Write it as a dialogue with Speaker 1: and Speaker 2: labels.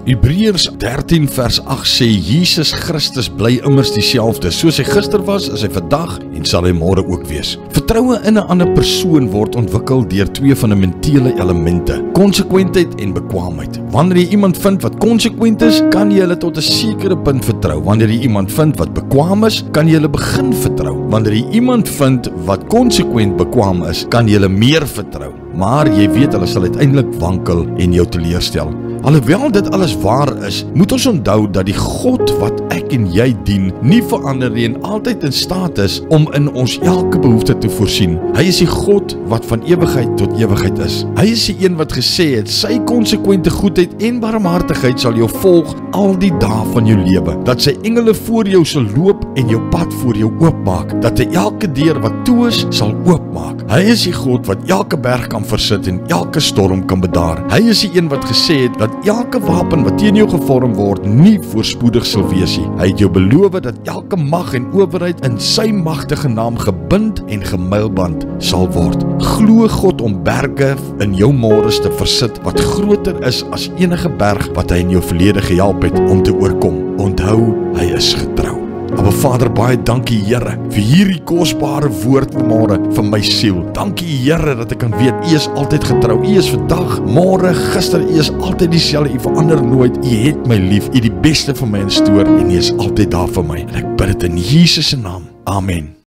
Speaker 1: Hebreërs 13 vers 8 sê Jesus Christus bly immers dieselfde. Soos hy gister was, is hy vandag en sal hy môre ook wees. Vertroue in 'n ander persoon word ontwikkel deur twee fundamentele elemente: konsekwentheid en bekwaamheid. Wanneer jy iemand vind wat konsekwent is, kan jy hulle tot 'n sekere punt vertrou. Wanneer jy iemand vind wat bekwaam is, kan jy hulle begin vertrou. Wanneer jy iemand vind wat konsekwent bekwaam is, kan jy hulle meer vertrou. Maar jy weet hulle sal uiteindelik wankel en jou teleurstel. Alhoewel dit alles waar is, moet ons onthou dat die God wat ek en jy dien, nie verander nie en altyd in staat is om in ons elke behoefte te voorsien. Hy is die God wat van ewigheid tot ewigheid is. Hy is die een wat gesê het, sy konsekwente goedheid en barmhartigheid sal jou volg al die dae van jou lewe. Dat sy engele voor jou sal loop en jou pad voor jou oopmaak. Dat hy elke deur wat toe is, sal oopmaak. Hy is die God wat elke berg kan versit en elke storm kan bedaar. Hy is die een wat gesê het dat elke wapen wat teen jou gevorm word nie voorspoedig sal wees nie. Hy het jou beloof dat elke mag en owerheid in sy magtige naam gebind en gemylband sal word. Glo God om berge in jou môres te versit wat groter is as enige berg wat hy in jou verlede gehelp het om te oorkom. Onthou, hy is getrou. Maar Vader, baie dankie Here vir hierdie kosbare woord vanmôre vir my siel. Dankie Here dat ek kan weet U is altyd getrou. U is vandag, môre, gister, U is altyd dieselfde. U verander nooit. U het my lief. U die beste vir my instoor en U is altyd daar vir my. En ek bid dit in Jesus se naam. Amen.